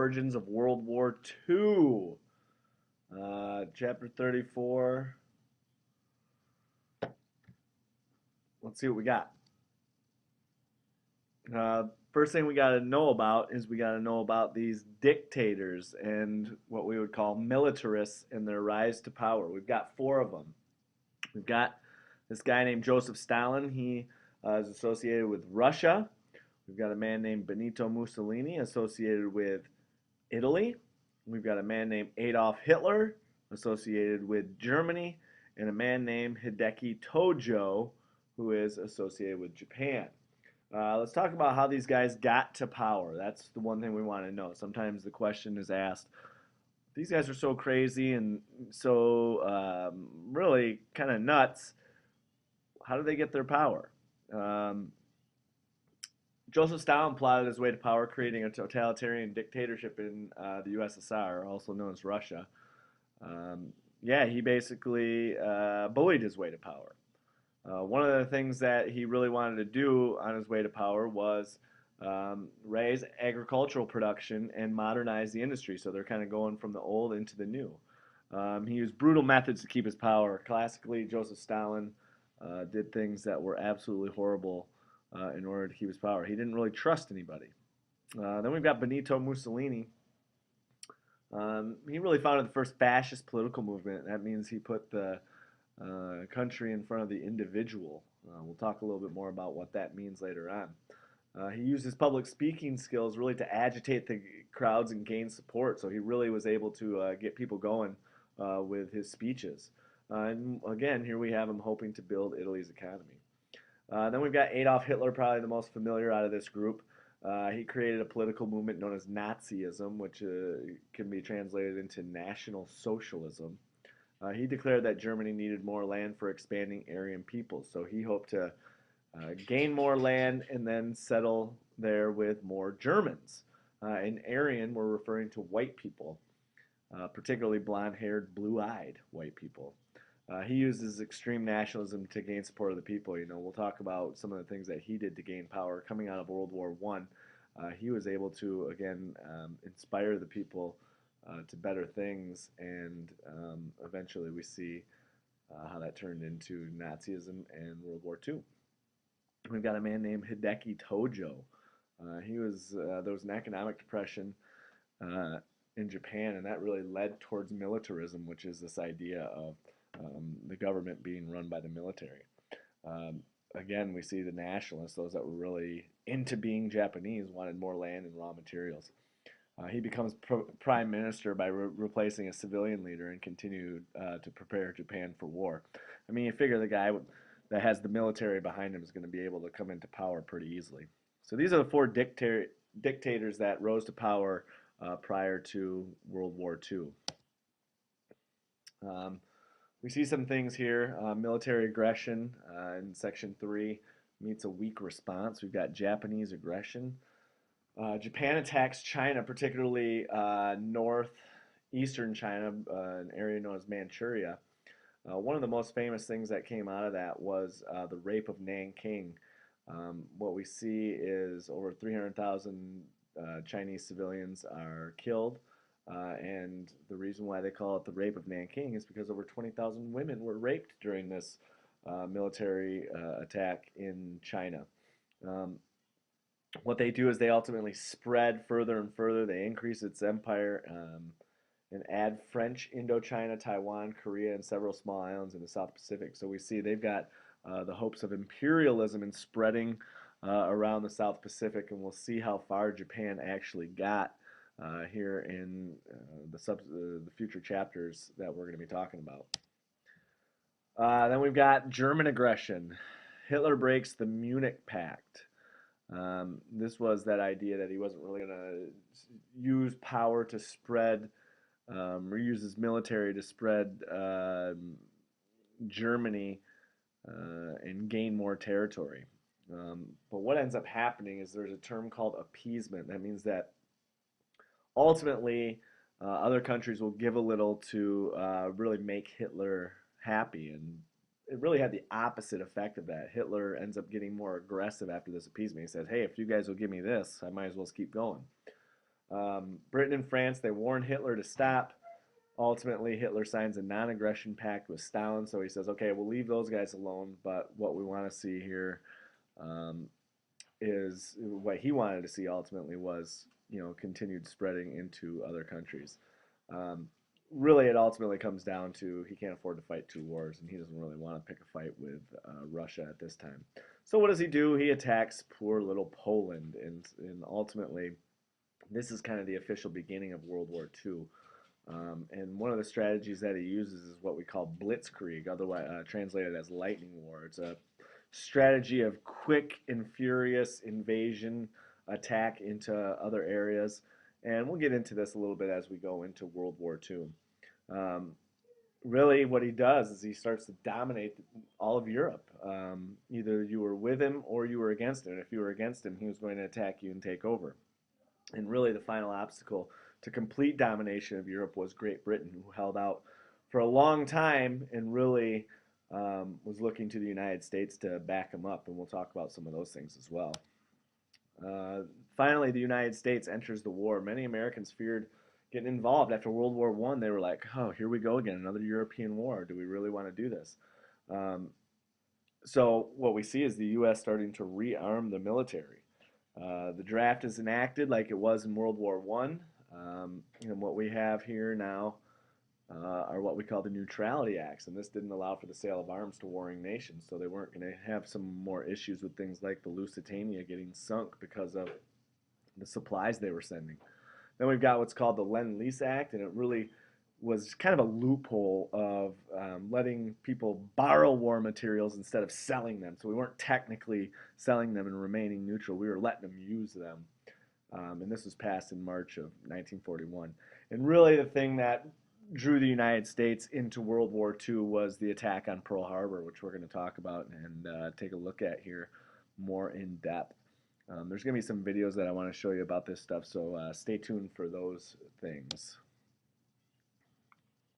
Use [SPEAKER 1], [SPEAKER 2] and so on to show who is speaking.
[SPEAKER 1] origins of World War II. Chapter 34. Let's see what we got. First thing we got to know about is we got to know about these dictators and what we would call militarists and their rise to power. We've got four of them. We've got this guy named Joseph Stalin. He is associated with Russia. We've got a man named Benito Mussolini associated with Italy. We've got a man named Adolf Hitler associated with Germany, and a man named Hideki Tojo who is associated with Japan. Let's talk about how these guys got to power. That's the one thing we want to know. Sometimes the question is asked, these guys are so crazy and so really kind of nuts. How do they get their power? Joseph Stalin plotted his way to power, creating a totalitarian dictatorship in the USSR, also known as Russia. Yeah, he basically bullied his way to power. One of the things that he really wanted to do on his way to power was raise agricultural production and modernize the industry. So they're kind of going from the old into the new. He used brutal methods to keep his power. Classically, Joseph Stalin did things that were absolutely horrible in order to keep his power. He didn't really trust anybody. Then we've got Benito Mussolini. He really founded the first fascist political movement. That means he put the country in front of the individual. We'll talk a little bit more about what that means later on. He used his public speaking skills really to agitate the crowds and gain support. So he really was able to get people going with his speeches. And again, here we have him hoping to build Italy's economy. Then we've got Adolf Hitler, probably the most familiar out of this group. He created a political movement known as Nazism, which can be translated into National Socialism. He declared that Germany needed more land for expanding Aryan peoples, so he hoped to gain more land and then settle there with more Germans. And Aryan, we're referring to white people, particularly blonde-haired, blue-eyed white people. He uses extreme nationalism to gain support of the people. You know, we'll talk about some of the things that he did to gain power coming out of World War I. He was able to, again, inspire the people to better things, and eventually we see how that turned into Nazism and World War II. We've got a man named Hideki Tojo. There was an economic depression in Japan, and that really led towards militarism, which is this idea of the government being run by the military. Again, we see the nationalists, those that were really into being Japanese, wanted more land and raw materials. He becomes prime minister by replacing a civilian leader and continued to prepare Japan for war. I mean, you figure the guy that has the military behind him is going to be able to come into power pretty easily. So these are the four dictators that rose to power prior to World War II. We see some things here. Military aggression in Section 3 meets a weak response. We've got Japanese aggression. Japan attacks China, particularly northeastern China, an area known as Manchuria. One of the most famous things that came out of that was the rape of Nanking. What we see is over 300,000 Chinese civilians are killed. And the reason why they call it the rape of Nanking is because over 20,000 women were raped during this military attack in China. What they do is they ultimately spread further and further. They increase its empire and add French Indochina, Taiwan, Korea, and several small islands in the South Pacific. So we see they've got the hopes of imperialism and spreading around the South Pacific, and we'll see how far Japan actually got here in the future chapters that we're going to be talking about. Then we've got German aggression. Hitler breaks the Munich Pact. This was that idea that he wasn't really going to use power to spread, or use his military to spread Germany and gain more territory. But what ends up happening is there's a term called appeasement. That means that ultimately other countries will give a little to really make Hitler happy, and it really had the opposite effect of that. Hitler ends up getting more aggressive after this appeasement. He says, hey, if you guys will give me this, I might as well keep going. Britain and France, they warned Hitler to stop. Ultimately, Hitler signs a non-aggression pact with Stalin, so he says, okay, we'll leave those guys alone, but what we want to see here um, is what he wanted to see ultimately was, continued spreading into other countries. Um, Really, it ultimately comes down to he can't afford to fight two wars, and he doesn't really want to pick a fight with Russia at this time. So what does he do? He attacks poor little Poland, and ultimately, this is kind of the official beginning of World War II. And one of the strategies that he uses is what we call blitzkrieg, otherwise translated as lightning war. It's a strategy of quick and furious invasion, attack into other areas. And we'll get into this a little bit as we go into World War II. Um, Really, what he does is he starts to dominate all of Europe. Either you were with him or you were against him. And if you were against him, he was going to attack you and take over. And really, the final obstacle to complete domination of Europe was Great Britain, who held out for a long time and really was looking to the United States to back him up. And we'll talk about some of those things as well. Uh, Finally, the United States enters the war. Many Americans feared getting involved after World War I. They were like, "Oh, here we go again, another European war. Do we really want to do this?" Um, so what we see is the U.S. starting to rearm the military. The draft is enacted like it was in World War I. And what we have here now are what we call the Neutrality Acts, and this didn't allow for the sale of arms to warring nations, so they weren't going to have some more issues with things like the Lusitania getting sunk because of the supplies they were sending. Then we've got what's called the Lend-Lease Act, and it really was kind of a loophole of letting people borrow war materials instead of selling them. So we weren't technically selling them and remaining neutral. We were letting them use them. And this was passed in March of 1941. And really the thing that drew the United States into World War II was the attack on Pearl Harbor, which we're going to talk about and take a look at here more in depth. There's going to be some videos that I want to show you about this stuff, so stay tuned for those things.